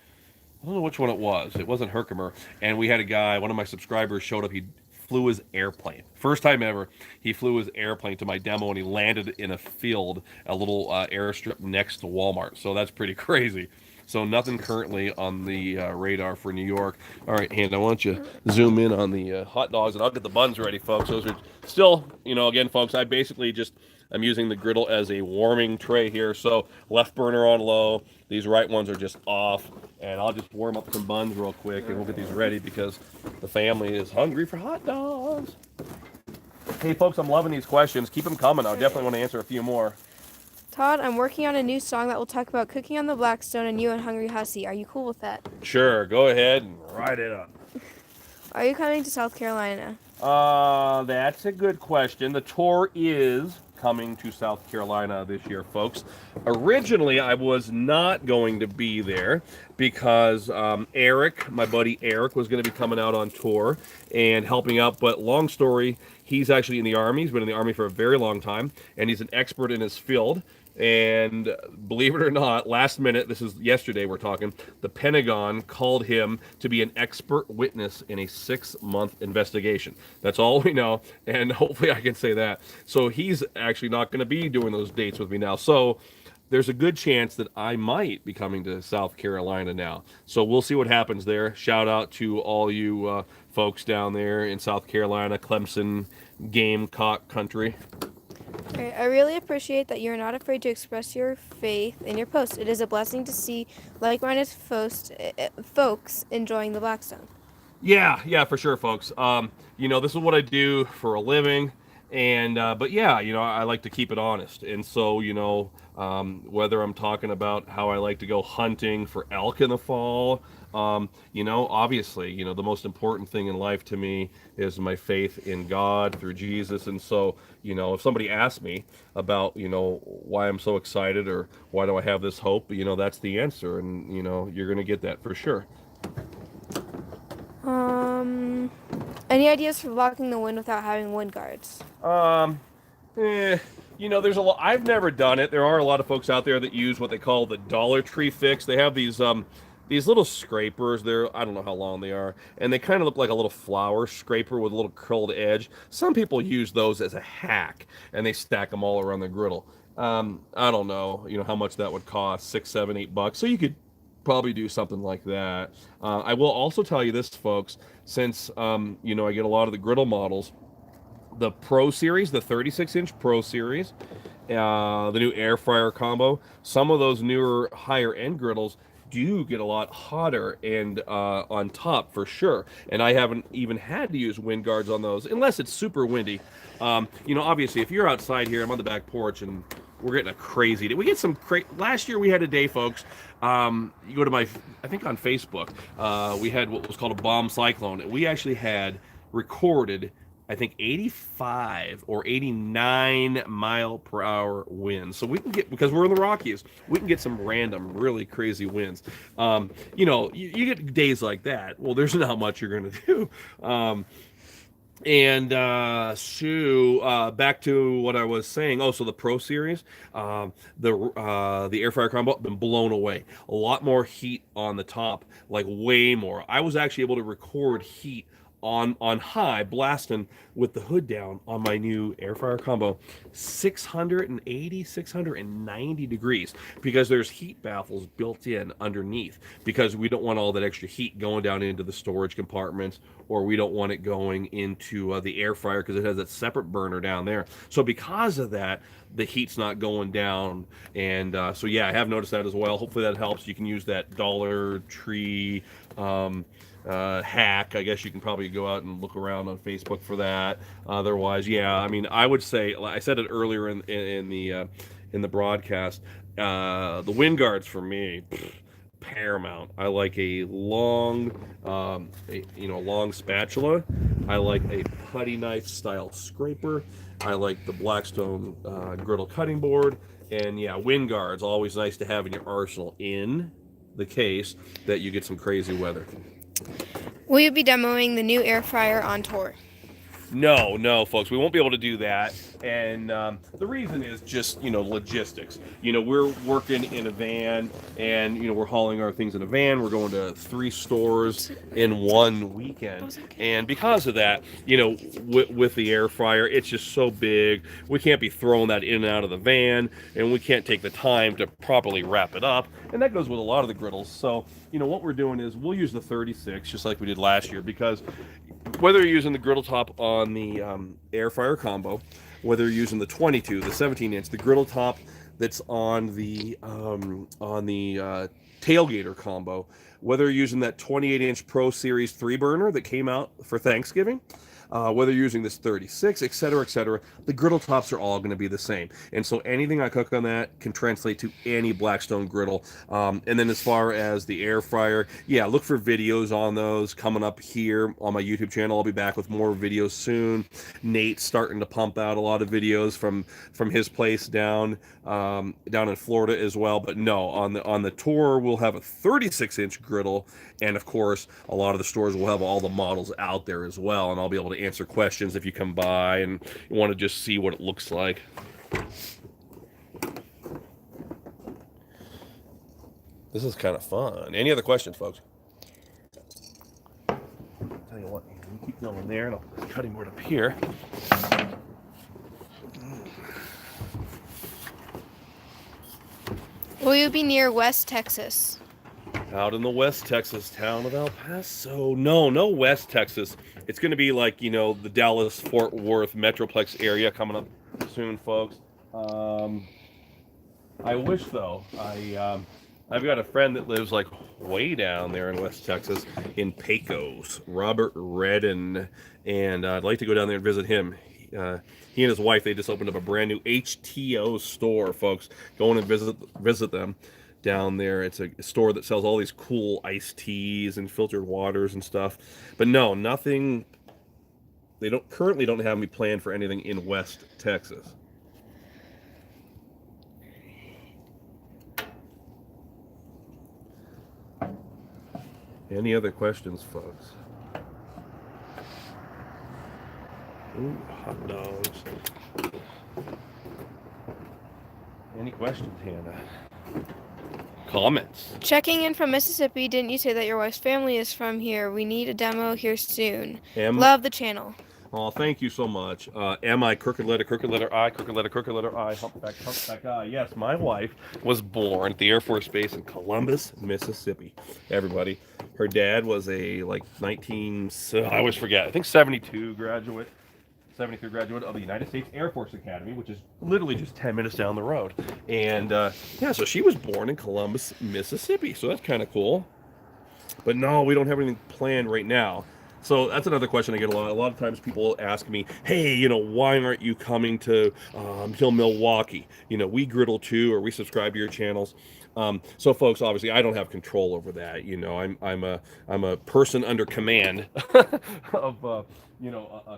I don't know which one it was. It wasn't Herkimer. And we had a guy, one of my subscribers showed up. He flew his airplane. First time ever, he flew his airplane to my demo, and he landed in a field, a little airstrip next to Walmart. So that's pretty crazy. So nothing currently on the radar for New York. All right, Hannah, why don't you zoom in on the hot dogs, and I'll get the buns ready, folks. Those are still, again, folks, I basically just I'm using the griddle as a warming tray here. So left burner on low. These right ones are just off. And I'll just warm up some buns real quick and we'll get these ready because the family is hungry for hot dogs. Hey folks, I'm loving these questions. Keep them coming. I definitely want to answer a few more.
Todd, I'm working on a new song that will talk about cooking on the Blackstone and you and Hungry Hussy. Are you cool with that?
Sure, go ahead and write it up.
Are you coming to South Carolina?
That's a good question. The tour is coming to South Carolina this year, folks. Originally, I was not going to be there because Eric, my buddy Eric, was going to be coming out on tour and helping out. But long story, he's actually in the Army. He's been in the Army for a very long time, and he's an expert in his field. And believe it or not, last minute, this is yesterday we're talking, the Pentagon called him to be an expert witness in a 6-month investigation. That's all we know, and hopefully I can say that. So he's actually not going to be doing those dates with me now. So there's a good chance that I might be coming to South Carolina now. So we'll see what happens there. Shout out to all you folks down there in South Carolina, Clemson, Gamecock country.
I really appreciate that you're not afraid to express your faith in your posts. It is a blessing to see like-minded folks enjoying the Blackstone.
Yeah, for sure, folks. This is what I do for a living, and but yeah, I like to keep it honest. And so, whether I'm talking about how I like to go hunting for elk in the fall, obviously, the most important thing in life to me is my faith in God through Jesus. And so, if somebody asks me about, why I'm so excited or why do I have this hope, that's the answer. And, you're going to get that for sure.
Any ideas for blocking the wind without having wind guards?
There's a lot. I've never done it. There are a lot of folks out there that use what they call the Dollar Tree fix. They have these little scrapers. I don't know how long they are, and they kind of look like a little flower scraper with a little curled edge. Some people use those as a hack, and they stack them all around the griddle. I don't know, how much that would cost, $6, $7, $8. So you could probably do something like that. I will also tell you this, folks, since I get a lot of the griddle models, the Pro Series, the 36-inch Pro Series, the new air fryer combo, some of those newer higher end griddles do get a lot hotter and on top for sure. And I haven't even had to use wind guards on those unless it's super windy. Obviously, if you're outside here, I'm on the back porch and we're getting a crazy day. We get some last year we had a day, folks. You go to I think on Facebook, we had what was called a bomb cyclone. And we actually had recorded, I think, 85 or 89 mile per hour winds. So we can get, because we're in the Rockies, we can get some random, really crazy winds. You get days like that. Well, there's not much you're going to do. Back to what I was saying. Oh, so the Pro Series, the air fryer combo, been blown away. A lot more heat on the top, like way more. I was actually able to record heat on high, blasting with the hood down on my new air fryer combo, 680, 690 degrees, because there's heat baffles built in underneath, because we don't want all that extra heat going down into the storage compartments, or we don't want it going into the air fryer because it has that separate burner down there. So because of that, the heat's not going down. And so yeah, I have noticed that as well. Hopefully that helps. You can use that Dollar Tree hack. I guess you can probably go out and look around on Facebook for that. Otherwise, yeah, I mean, I would say, I said it earlier in the broadcast, the wind guards for me, paramount. I like a long, long spatula. I like a putty knife style scraper. I like the Blackstone griddle cutting board. And yeah, wind guards, always nice to have in your arsenal in the case that you get some crazy weather.
Will you be demoing the new air fryer on tour?
No, folks, we won't be able to do that. And the reason is just, logistics. We're working in a van, and, we're hauling our things in a van. We're going to 3 stores in one weekend. And because of that, with the air fryer, it's just so big. We can't be throwing that in and out of the van, and we can't take the time to properly wrap it up. And that goes with a lot of the griddles. So, what we're doing is we'll use the 36, just like we did last year, because whether you're using the griddle top on the air fryer combo, whether you're using the 22, the 17-inch, the griddle top that's on the tailgater combo, whether you're using that 28-inch Pro Series 3 burner that came out for Thanksgiving, whether you're using this 36, etc., the griddle tops are all going to be the same. And so anything I cook on that can translate to any Blackstone griddle. And then as far as the air fryer, yeah, look for videos on those coming up here on my YouTube channel. I'll be back with more videos soon. Nate's starting to pump out a lot of videos from his place down in Florida as well. But no, on the tour we'll have a 36-inch griddle, and of course a lot of the stores will have all the models out there as well, and I'll be able to answer questions if you come by and you want to just see what it looks like. This is kind of fun. Any other questions, folks? I'll tell you what, you keep going there and I'll cut him right up here.
Will you be near West Texas?
Out in the West Texas town of El Paso. No West Texas. It's going to be like, the Dallas-Fort Worth Metroplex area coming up soon, folks. I wish, though. I've got a friend that lives, like, way down there in West Texas in Pecos, Robert Redden, and I'd like to go down there and visit him. He and his wife, they just opened up a brand new HTO store, folks. Go in and visit them down there. It's a store that sells all these cool iced teas and filtered waters and stuff. But no, nothing. They currently don't have me planned for anything in West Texas. Any other questions, folks? Ooh, hot dogs. Any questions, Hannah? Comments?
Checking in from Mississippi, didn't you say that your wife's family is from here? We need a demo here soon. Love the channel.
Oh, thank you so much. M-I, crooked letter I, crooked letter I, humpback I. Yes, my wife was born at the Air Force Base in Columbus, Mississippi. Everybody. Her dad was a, I always forget, I think 73 graduate of the United States Air Force Academy, which is literally just 10 minutes down the road. And, so she was born in Columbus, Mississippi. So that's kind of cool. But no, we don't have anything planned right now. So that's another question I get a lot. A lot of times people ask me, hey, why aren't you coming to Milwaukee? We griddle too, or we subscribe to your channels. So folks, obviously I don't have control over that. I'm a person under command of a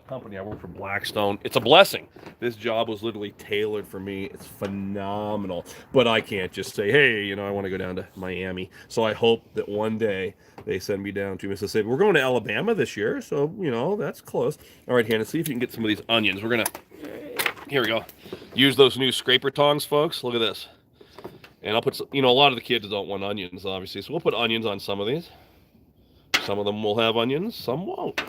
company. I work for Blackstone. It's a blessing. This job was literally tailored for me. It's phenomenal. But I can't just say, hey, I want to go down to Miami. So I hope that one day they send me down to Mississippi. We're going to Alabama this year, so that's close. All right, Hannah, see if you can get some of these onions. Here we go. Use those new scraper tongs, folks. Look at this. And I'll put, a lot of the kids don't want onions, obviously. So we'll put onions on some of these. Some of them will have onions, some won't.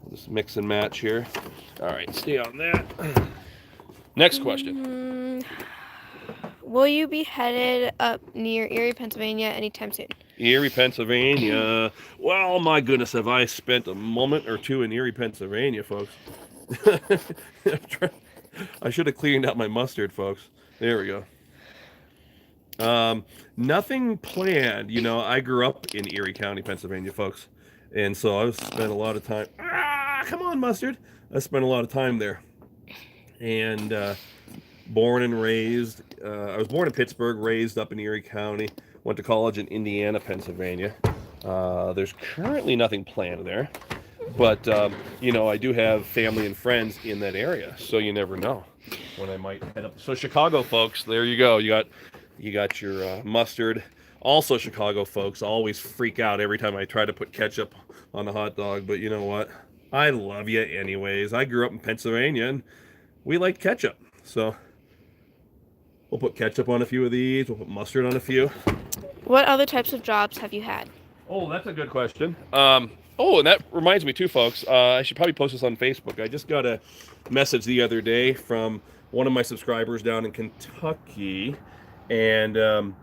Just mix and match here. All right, stay on that. Next question.
Will you be headed up near Erie, Pennsylvania anytime soon?
Erie, Pennsylvania. Well, my goodness, have I spent a moment or two in Erie, Pennsylvania, folks. I should have cleaned out my mustard, folks. There we go. Nothing planned. I grew up in Erie County, Pennsylvania, folks. And so I've spent a lot of time. Come on, mustard. I spent a lot of time there. And born and raised. I was born in Pittsburgh, raised up in Erie County. Went to college in Indiana, Pennsylvania. There's currently nothing planned there. But, I do have family and friends in that area. So you never know when I might head up. So Chicago, folks, there you go. You got your mustard. Also, Chicago folks always freak out every time I try to put ketchup on a hot dog. But you know what? I love you anyways. I grew up in Pennsylvania, and we like ketchup. So we'll put ketchup on a few of these. We'll put mustard on a few.
What other types of jobs have you had?
Oh, that's a good question. And that reminds me too, folks. I should probably post this on Facebook. I just got a message the other day from one of my subscribers down in Kentucky. And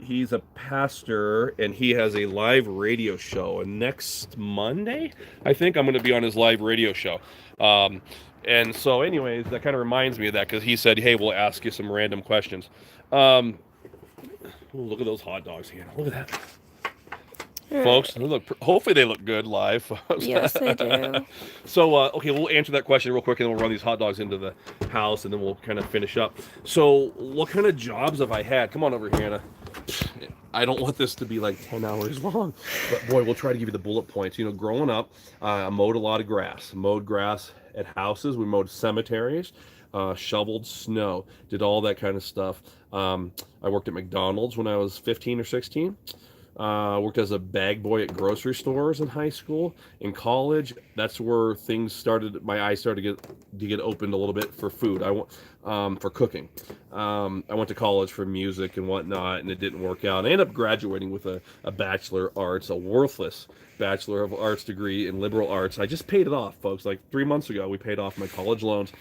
he's a pastor, and he has a live radio show. And next Monday, I think I'm going to be on his live radio show. And so, anyways, that kind of reminds me of that because he said, "Hey, we'll ask you some random questions." Um, ooh, look at those hot dogs here. Look at that. Folks, they look. Hopefully, they look good live. Folks.
Yes, they do.
So, okay, we'll answer that question real quick, and then we'll run these hot dogs into the house, and then we'll kind of finish up. So, what kind of jobs have I had? Come on over here, Hannah. I don't want this to be like 10 hours long, but boy, we'll try to give you the bullet points. You know, growing up, I mowed a lot of grass. Mowed grass at houses. We mowed cemeteries. Shoveled snow. Did all that kind of stuff. I worked at McDonald's when I was 15 or 16. Worked as a bag boy at grocery stores in high school. In college, that's where things started. My eyes started to get opened a little bit for food. For cooking. I went to college for music and whatnot, and it didn't work out. I ended up graduating with a Bachelor of Arts, a worthless Bachelor of Arts degree in liberal arts. I just paid it off, folks. Like 3 months ago, we paid off my college loans,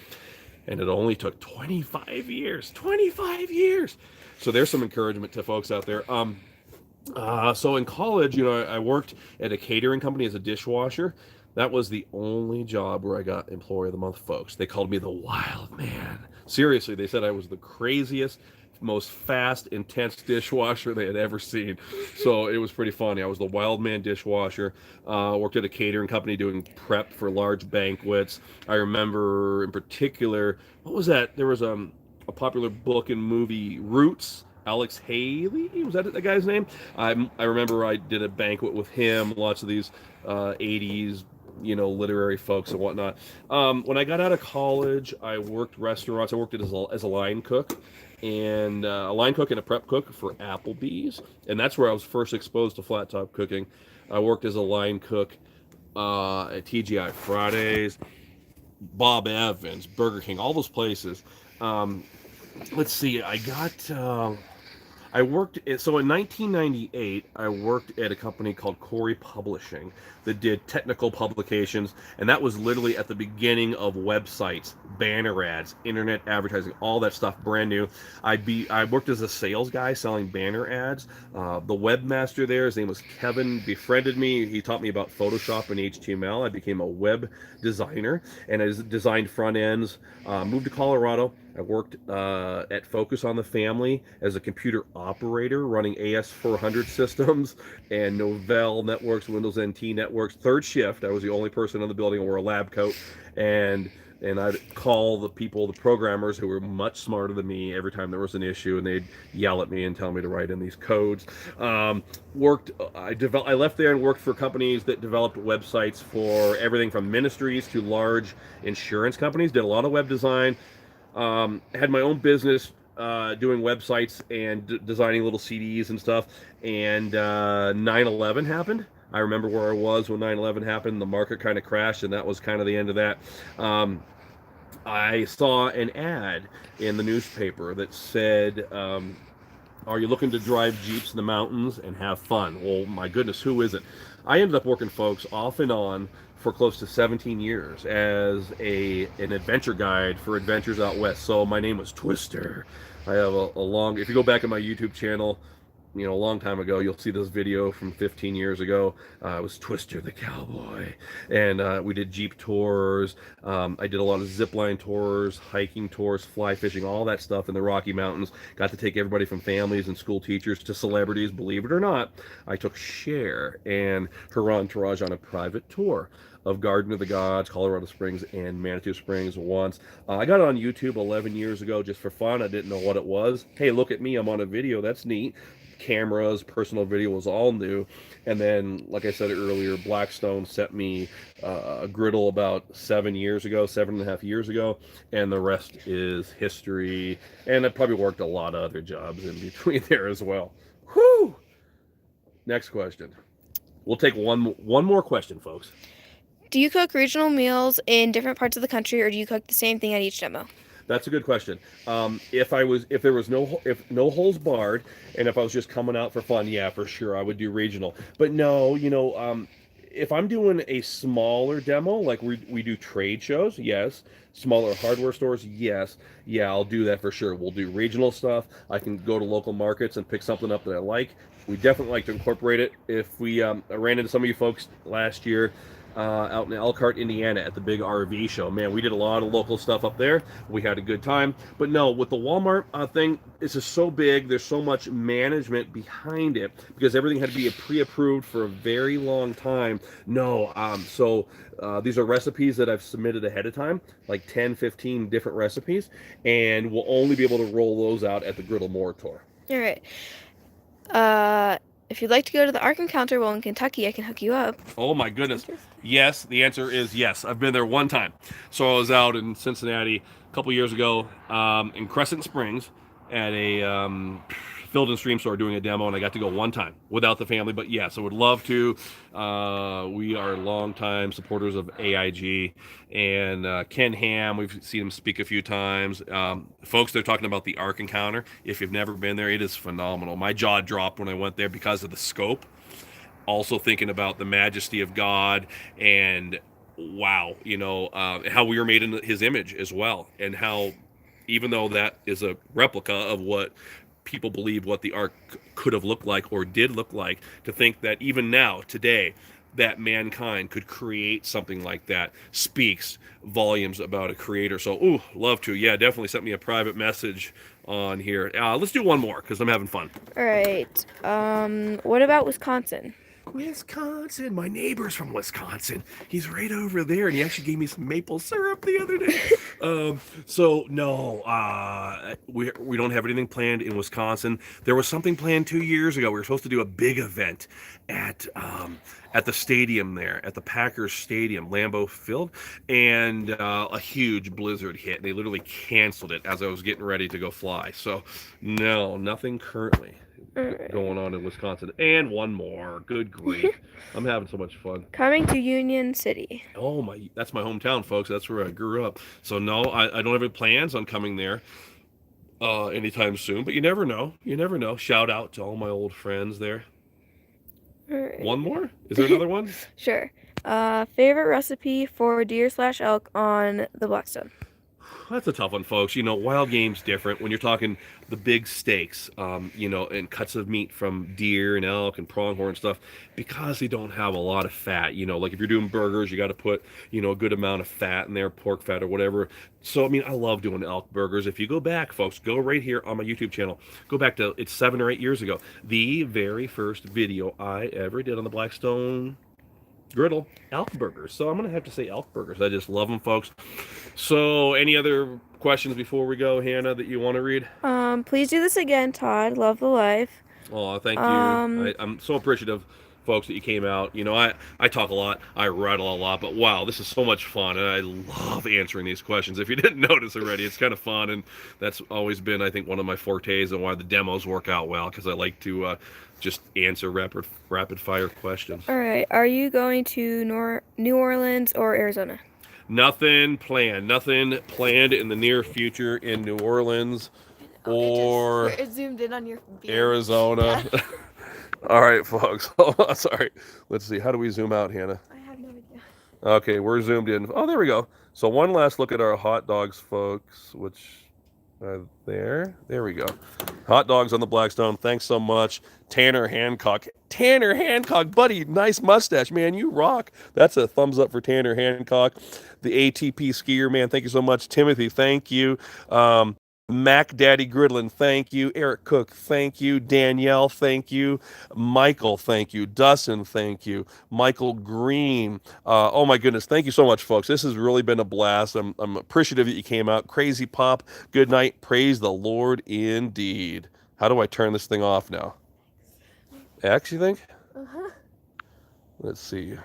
and it only took 25 years. 25 years. So there's some encouragement to folks out there. So in college, you know, I worked at a catering company as a dishwasher. That was the only job where I got Employee of the Month, folks. They called me the Wild Man. Seriously, they said I was the craziest, most fast, intense dishwasher they had ever seen. So it was pretty funny. I was the Wild Man dishwasher. Worked at a catering company doing prep for large banquets. I remember in particular, what was that? There was a popular book and movie, Roots. Alex Haley, was that the guy's name? I remember I did a banquet with him, lots of these 80s, you know, literary folks and whatnot. When I got out of college, I worked restaurants. I worked as a line cook, and a line cook and a prep cook for Applebee's, and that's where I was first exposed to flat top cooking. I worked as a line cook at TGI Fridays, Bob Evans, Burger King, all those places. Let's see, I worked so in 1998 I worked at a company called Corey Publishing that did technical publications, and that was literally at the beginning of websites, banner ads, internet advertising, all that stuff, brand new. I worked as a sales guy selling banner ads. The webmaster there, his name was Kevin, befriended me. He taught me about Photoshop and HTML. I became a web designer, and I designed front ends. Moved to Colorado. I worked at Focus on the Family as a computer operator, running AS400 systems and Novell networks, Windows NT networks. Third shift, I was the only person in the building. I wore a lab coat, and I'd call the people, the programmers who were much smarter than me every time there was an issue, and they'd yell at me and tell me to write in these codes. I left there and worked for companies that developed websites for everything from ministries to large insurance companies. Did a lot of web design. Had my own business doing websites and designing little CDs and stuff. And 9/11 happened. I remember where I was when 9/11 happened. The market kind of crashed, and that was kind of the end of that. I saw an ad in the newspaper that said, are you looking to drive Jeeps in the mountains and have fun? Well, my goodness, who isn't? I ended up working, folks, off and on for close to 17 years as an adventure guide for adventures out west. So my name was Twister. I have a long, if you go back on my YouTube channel, you know, a long time ago, you'll see this video from 15 years ago. I was Twister the Cowboy, and we did Jeep tours. I did a lot of zipline tours, hiking tours, fly fishing, all that stuff in the Rocky Mountains. Got to take everybody from families and school teachers to celebrities. Believe it or not, I took Cher and her entourage on a private tour of Garden of the Gods, Colorado Springs, and Manitou Springs once. I got it on YouTube 11 years ago just for fun. I didn't know what it was. Hey, look at me, I'm on a video, that's neat. Cameras, personal video was all new. And then, like I said earlier, Blackstone sent me a griddle about 7.5 years ago, and the rest is history. And I probably worked a lot of other jobs in between there as well. Whew! Next question. We'll take one more question, folks.
Do you cook regional meals in different parts of the country, or do you cook the same thing at each demo?
That's a good question. If there was no holes barred, and if I was just coming out for fun, yeah, for sure, I would do regional. But no, if I'm doing a smaller demo, like we do trade shows, yes. Smaller hardware stores, yes. Yeah, I'll do that for sure. We'll do regional stuff. I can go to local markets and pick something up that I like. We definitely like to incorporate it. If we I ran into some of you folks last year out in Elkhart, Indiana, at the big RV show. Man, we did a lot of local stuff up there. We had a good time. But no, with the Walmart thing, it's just so big. There's so much management behind it because everything had to be pre-approved for a very long time. No, these are recipes that I've submitted ahead of time, like 10, 15 different recipes, and we'll only be able to roll those out at the Griddle More Tour.
All right. If you'd like to go to the Ark Encounter while in Kentucky, I can hook you up.
Oh my goodness. Yes, the answer is yes. I've been there one time. So I was out in Cincinnati a couple years ago in Crescent Springs at a Field and Stream store doing a demo, and I got to go one time without the family. But yes, I would love to. We are longtime supporters of AIG and Ken Ham. We've seen him speak a few times. Folks, they're talking about the Ark Encounter. If you've never been there, it is phenomenal. My jaw dropped when I went there because of the scope. Also thinking about the majesty of God and wow, how we were made in His image as well, and how even though that is a replica of what people believe what the ark could have looked like or did look like, to think that even now, today, that mankind could create something like that speaks volumes about a creator. So, love to. Yeah, definitely sent me a private message on here. Let's do one more because I'm having fun.
All right. What about Wisconsin?
Wisconsin. My neighbor's from Wisconsin. He's right over there, and he actually gave me some maple syrup the other day. So no, we don't have anything planned in Wisconsin. There was something planned 2 years ago. We were supposed to do a big event at the stadium there, at the Packers Stadium, Lambeau Field, and a huge blizzard hit. They literally canceled it as I was getting ready to go fly. So no, nothing currently going on in Wisconsin. And one more. Good grief. I'm having so much fun.
Coming to Union City.
Oh, that's my hometown, folks. That's where I grew up. So no, I don't have any plans on coming there anytime soon, but you never know. You never know. Shout out to all my old friends there.
All right.
One more? Is there another one?
Sure. Favorite recipe for deer/elk on the Blackstone?
That's a tough one, folks. Wild game's different. When you're talking the big steaks, and cuts of meat from deer and elk and pronghorn stuff, because they don't have a lot of fat. Like if you're doing burgers, you got to put, a good amount of fat in there, pork fat or whatever. So, I love doing elk burgers. If you go back, folks, go right here on my YouTube channel. Go back to, it's 7 or 8 years ago. The very first video I ever did on the Blackstone Griddle, elk burgers. So I'm going to have to say elk burgers. I just love them, folks. So any other questions before we go, Hannah, that you want to read?
Please do this again, Todd. Love the life.
Oh, thank you. I'm so appreciative, folks, that you came out. I talk a lot, I rattle a lot, but wow, this is so much fun, and I love answering these questions. If you didn't notice already, it's kind of fun, and that's always been, I think, one of my fortes and why the demos work out well, because I like to just answer rapid fire questions.
All right. Are you going to New Orleans or Arizona?
Nothing planned. Nothing planned in the near future in New Orleans or
it zoomed in on your
Arizona. Yeah. All right, folks. Oh, sorry. Let's see. How do we zoom out, Hannah?
I have no idea.
Okay, we're zoomed in. Oh, there we go. So one last look at our hot dogs, folks, which are there. There we go. Hot dogs on the Blackstone. Thanks so much. Tanner Hancock. Tanner Hancock, buddy. Nice mustache, man. You rock. That's a thumbs up for Tanner Hancock. The ATP skier, man. Thank you so much. Timothy, thank you. Mac Daddy Gridlin, thank you. Eric Cook, thank you. Danielle, thank you. Michael, thank you. Dustin, thank you. Michael Green. Oh my goodness, thank you so much, folks. This has really been a blast. I'm appreciative that you came out. Crazy Pop, good night. Praise the Lord indeed. How do I turn this thing off now? X, you think?
Uh-huh.
Let's see.